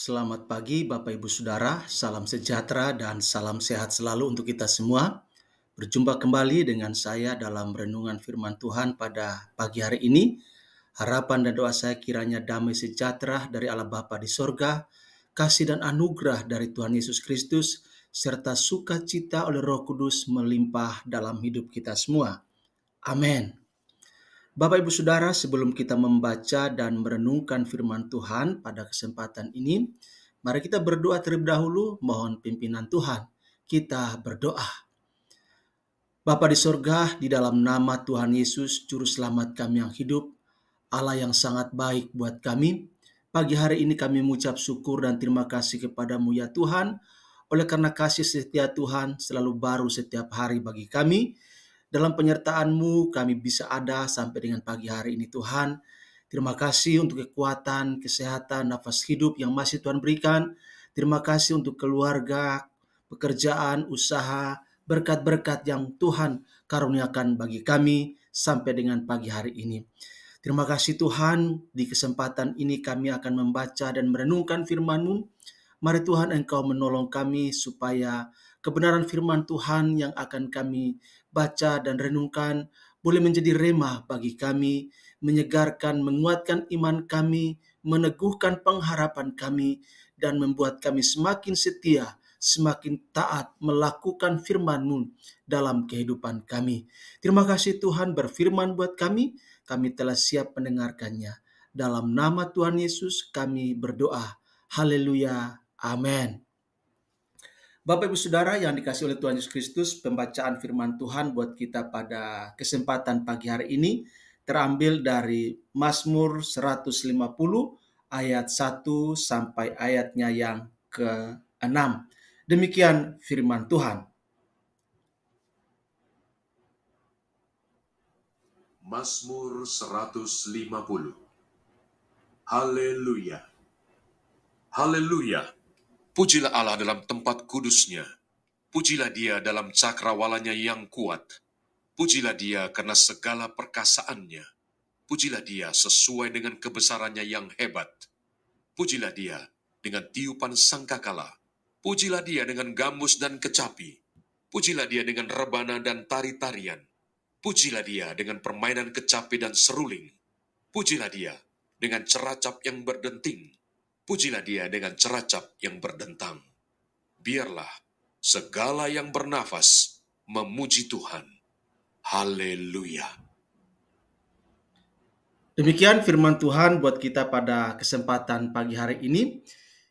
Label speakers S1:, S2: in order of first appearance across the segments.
S1: Selamat pagi Bapak Ibu Saudara, salam sejahtera dan salam sehat selalu untuk kita semua. Berjumpa kembali dengan saya dalam renungan firman Tuhan pada pagi hari ini. Harapan dan doa saya kiranya damai sejahtera dari Allah Bapa di sorga, kasih dan anugerah dari Tuhan Yesus Kristus, serta sukacita oleh Roh Kudus melimpah dalam hidup kita semua. Amin. Bapak Ibu Saudara, sebelum kita membaca dan merenungkan firman Tuhan pada kesempatan ini, mari kita berdoa terlebih dahulu, mohon pimpinan Tuhan. Kita berdoa. Bapa di sorga, di dalam nama Tuhan Yesus, Juru Selamat kami yang hidup, Allah yang sangat baik buat kami, pagi hari ini kami mengucap syukur dan terima kasih kepadamu ya Tuhan, oleh karena kasih setia Tuhan selalu baru setiap hari bagi kami. Dalam penyertaan-Mu kami bisa ada sampai dengan pagi hari ini Tuhan. Terima kasih untuk kekuatan, kesehatan, nafas hidup yang masih Tuhan berikan. Terima kasih untuk keluarga, pekerjaan, usaha, berkat-berkat yang Tuhan karuniakan bagi kami sampai dengan pagi hari ini. Terima kasih Tuhan, di kesempatan ini kami akan membaca dan merenungkan firman-Mu. Mari Tuhan Engkau menolong kami supaya kebenaran firman Tuhan yang akan kami baca dan renungkan boleh menjadi rema bagi kami, menyegarkan, menguatkan iman kami, meneguhkan pengharapan kami, dan membuat kami semakin setia, semakin taat melakukan firman-Mu dalam kehidupan kami. Terima kasih Tuhan berfirman buat kami telah siap mendengarkannya. Dalam nama Tuhan Yesus kami berdoa. Haleluya. Amin. Bapak Ibu Saudara yang dikasihi oleh Tuhan Yesus Kristus, pembacaan firman Tuhan buat kita pada kesempatan pagi hari ini terambil dari Mazmur 150 ayat 1 sampai ayatnya yang ke-6. Demikian firman Tuhan.
S2: Mazmur 150. Haleluya. Haleluya. Pujilah Allah dalam tempat kudusnya. Pujilah Dia dalam cakrawalanya yang kuat. Pujilah Dia karena segala perkasaannya. Pujilah Dia sesuai dengan kebesarannya yang hebat. Pujilah Dia dengan tiupan sangkakala. Pujilah Dia dengan gambus dan kecapi. Pujilah Dia dengan rebana dan tari-tarian. Pujilah Dia dengan permainan kecapi dan seruling. Pujilah Dia dengan ceracap yang berdenting. Pujilah Dia dengan ceracap yang berdentang. Biarlah segala yang bernafas memuji Tuhan. Haleluya.
S1: Demikian firman Tuhan buat kita pada kesempatan pagi hari ini.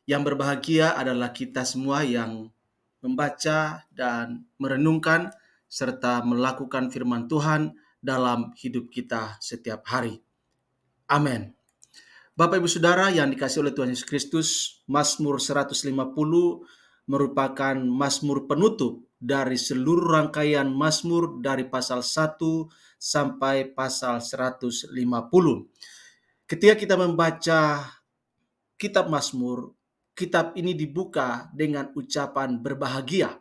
S1: Yang berbahagia adalah kita semua yang membaca dan merenungkan serta melakukan firman Tuhan dalam hidup kita setiap hari. Amin. Bapak Ibu Saudara yang dikasihi oleh Tuhan Yesus Kristus, Mazmur 150 merupakan mazmur penutup dari seluruh rangkaian mazmur dari pasal 1 sampai pasal 150. Ketika kita membaca kitab Mazmur, kitab ini dibuka dengan ucapan berbahagia.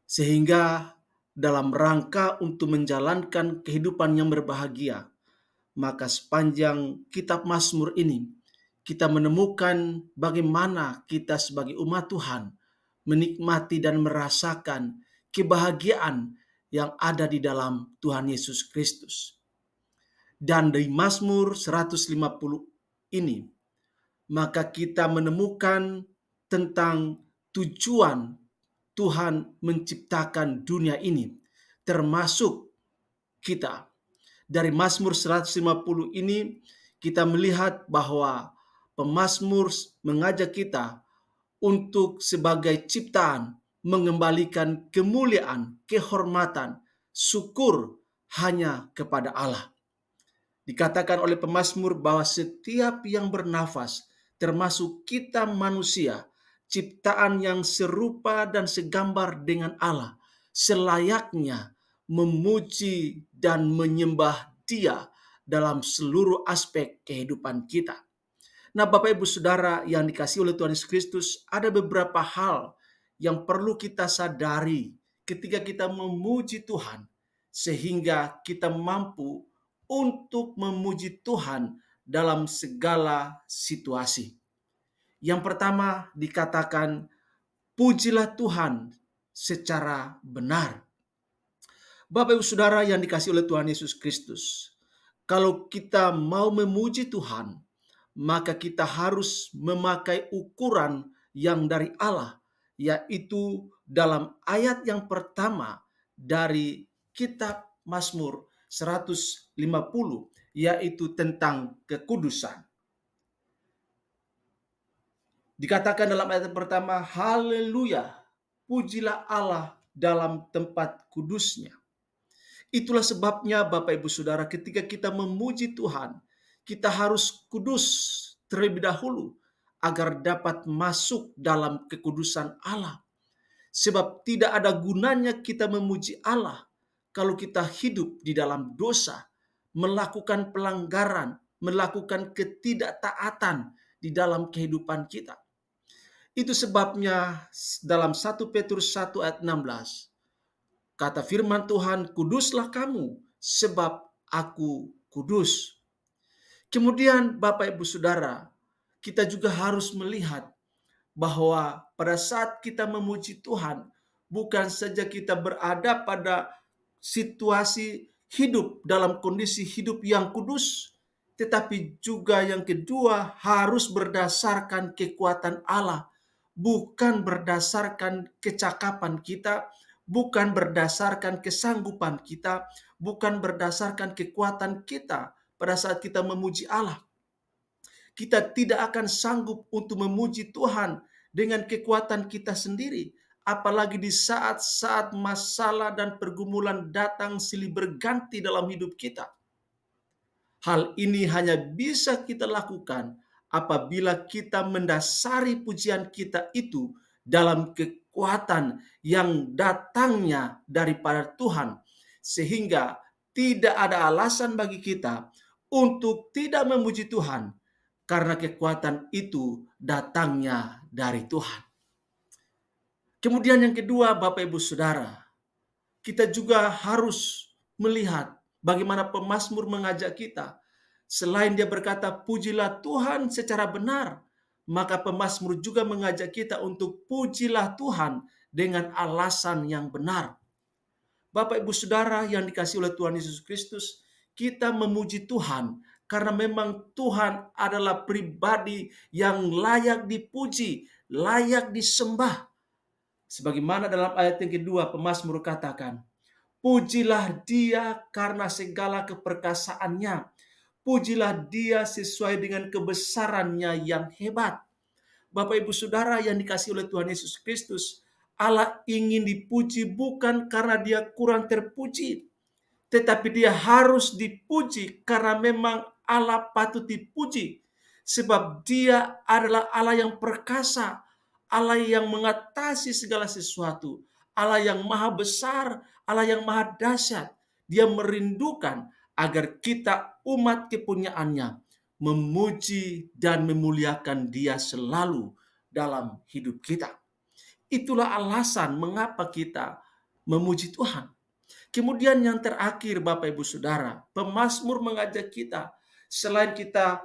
S1: Sehingga dalam rangka untuk menjalankan kehidupan yang berbahagia, maka sepanjang kitab Mazmur ini kita menemukan bagaimana kita sebagai umat Tuhan menikmati dan merasakan kebahagiaan yang ada di dalam Tuhan Yesus Kristus. Dan dari Mazmur 150 ini, maka kita menemukan tentang tujuan Tuhan menciptakan dunia ini, termasuk kita. Dari Mazmur 150 ini kita melihat bahwa pemazmur mengajak kita untuk sebagai ciptaan mengembalikan kemuliaan, kehormatan, syukur hanya kepada Allah. Dikatakan oleh pemazmur bahwa setiap yang bernafas, termasuk kita manusia, ciptaan yang serupa dan segambar dengan Allah, selayaknya memuji dan menyembah Dia dalam seluruh aspek kehidupan kita. Nah, Bapak Ibu Saudara yang dikasihi oleh Tuhan Yesus Kristus, ada beberapa hal yang perlu kita sadari ketika kita memuji Tuhan, sehingga kita mampu untuk memuji Tuhan dalam segala situasi. Yang pertama dikatakan, pujilah Tuhan secara benar. Bapak Ibu Saudara yang dikasihi oleh Tuhan Yesus Kristus, kalau kita mau memuji Tuhan, maka kita harus memakai ukuran yang dari Allah, yaitu dalam ayat yang pertama dari kitab Mazmur 150, yaitu tentang kekudusan. Dikatakan dalam ayat yang pertama, haleluya, pujilah Allah dalam tempat kudusnya. Itulah sebabnya Bapak Ibu Saudara, ketika kita memuji Tuhan, kita harus kudus terlebih dahulu agar dapat masuk dalam kekudusan Allah. Sebab tidak ada gunanya kita memuji Allah kalau kita hidup di dalam dosa, melakukan pelanggaran, melakukan ketidaktaatan di dalam kehidupan kita. Itu sebabnya dalam 1 Petrus 1 ayat 16, kata firman Tuhan, kuduslah kamu sebab aku kudus. Kemudian Bapak Ibu Saudara, kita juga harus melihat bahwa pada saat kita memuji Tuhan, bukan saja kita berada pada situasi hidup dalam kondisi hidup yang kudus, tetapi juga yang kedua harus berdasarkan kekuatan Allah, bukan berdasarkan kecakapan kita, bukan berdasarkan kesanggupan kita, bukan berdasarkan kekuatan kita pada saat kita memuji Allah. Kita tidak akan sanggup untuk memuji Tuhan dengan kekuatan kita sendiri, apalagi di saat-saat masalah dan pergumulan datang silih berganti dalam hidup kita. Hal ini hanya bisa kita lakukan apabila kita mendasari pujian kita itu dalam kekuatan yang datangnya daripada Tuhan, sehingga tidak ada alasan bagi kita untuk tidak memuji Tuhan, karena kekuatan itu datangnya dari Tuhan. Kemudian yang kedua, Bapak Ibu Saudara, kita juga harus melihat bagaimana pemazmur mengajak kita. Selain dia berkata, pujilah Tuhan secara benar, maka pemazmur juga mengajak kita untuk pujilah Tuhan dengan alasan yang benar. Bapak Ibu Saudara yang dikasihi oleh Tuhan Yesus Kristus, kita memuji Tuhan karena memang Tuhan adalah pribadi yang layak dipuji, layak disembah. Sebagaimana dalam ayat yang kedua pemazmur katakan, pujilah Dia karena segala keperkasaannya. Pujilah Dia sesuai dengan kebesarannya yang hebat. Bapak Ibu Saudara yang dikasihi oleh Tuhan Yesus Kristus, Allah ingin dipuji bukan karena Dia kurang terpuji, tetapi Dia harus dipuji karena memang Allah patut dipuji. Sebab Dia adalah Allah yang perkasa, Allah yang mengatasi segala sesuatu, Allah yang maha besar, Allah yang maha dahsyat. Dia merindukan agar kita umat kepunyaannya memuji dan memuliakan Dia selalu dalam hidup kita. Itulah alasan mengapa kita memuji Tuhan. Kemudian yang terakhir Bapak Ibu Saudara, pemazmur mengajak kita, selain kita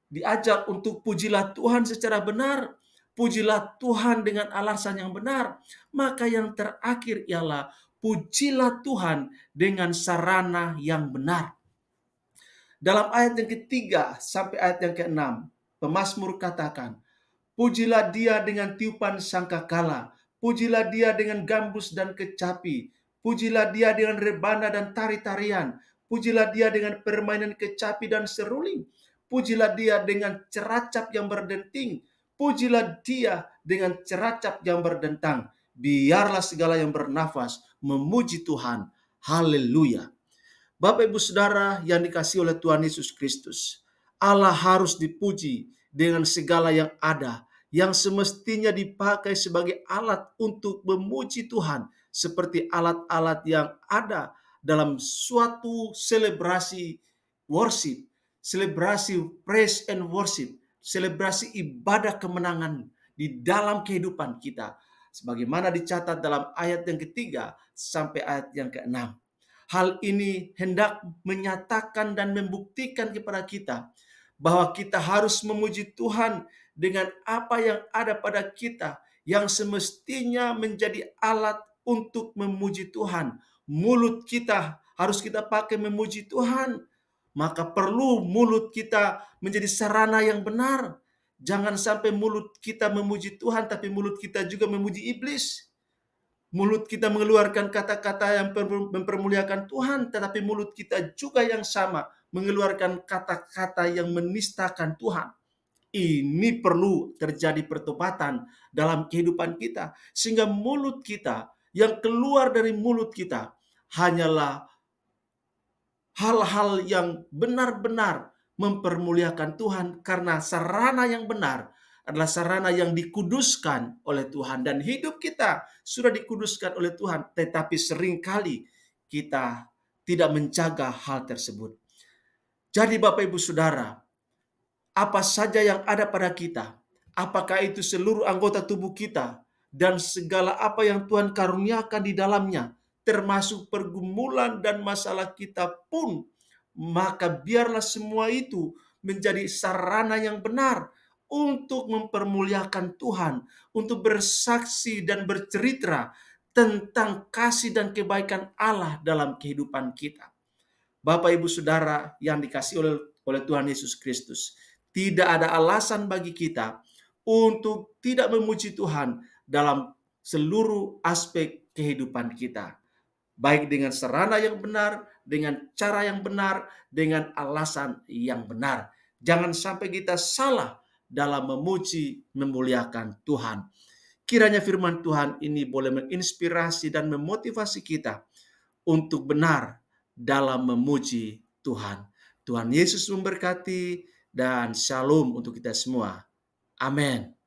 S1: diajak untuk pujilah Tuhan secara benar, pujilah Tuhan dengan alasan yang benar, maka yang terakhir ialah pujilah Tuhan dengan sarana yang benar. Dalam ayat yang ketiga sampai ayat yang keenam, pemazmur katakan, pujilah Dia dengan tiupan sangkakala, pujilah Dia dengan gambus dan kecapi, pujilah Dia dengan rebana dan tari-tarian, pujilah Dia dengan permainan kecapi dan seruling, pujilah Dia dengan ceracap yang berdenting, pujilah Dia dengan ceracap yang berdentang. Biarlah segala yang bernafas memuji Tuhan. Haleluya. Bapak Ibu Saudara yang dikasihi oleh Tuhan Yesus Kristus, Allah harus dipuji dengan segala yang ada, yang semestinya dipakai sebagai alat untuk memuji Tuhan, seperti alat-alat yang ada dalam suatu selebrasi worship, selebrasi praise and worship, selebrasi ibadah kemenangan di dalam kehidupan kita, sebagaimana dicatat dalam ayat yang ketiga sampai ayat yang keenam. Hal ini hendak menyatakan dan membuktikan kepada kita bahwa kita harus memuji Tuhan dengan apa yang ada pada kita yang semestinya menjadi alat untuk memuji Tuhan. Mulut kita harus kita pakai memuji Tuhan. Maka perlu mulut kita menjadi sarana yang benar. Jangan sampai mulut kita memuji Tuhan, tapi mulut kita juga memuji iblis. Mulut kita mengeluarkan kata-kata yang mempermuliakan Tuhan, tetapi mulut kita juga yang sama mengeluarkan kata-kata yang menistakan Tuhan. Ini perlu terjadi pertobatan dalam kehidupan kita, sehingga mulut kita, yang keluar dari mulut kita hanyalah hal-hal yang benar-benar mempermuliakan Tuhan, karena sarana yang benar adalah sarana yang dikuduskan oleh Tuhan, dan hidup kita sudah dikuduskan oleh Tuhan, tetapi seringkali kita tidak menjaga hal tersebut. Jadi Bapak Ibu Saudara, apa saja yang ada pada kita, apakah itu seluruh anggota tubuh kita dan segala apa yang Tuhan karuniakan di dalamnya, termasuk pergumulan dan masalah kita pun, maka biarlah semua itu menjadi sarana yang benar untuk mempermuliakan Tuhan, untuk bersaksi dan bercerita tentang kasih dan kebaikan Allah dalam kehidupan kita. Bapak Ibu Saudara yang dikasihi oleh Tuhan Yesus Kristus, tidak ada alasan bagi kita untuk tidak memuji Tuhan dalam seluruh aspek kehidupan kita. Baik dengan sarana yang benar, dengan cara yang benar, dengan alasan yang benar. Jangan sampai kita salah dalam memuji, memuliakan Tuhan. Kiranya firman Tuhan ini boleh menginspirasi dan memotivasi kita untuk benar dalam memuji Tuhan. Tuhan Yesus memberkati dan shalom untuk kita semua. Amin.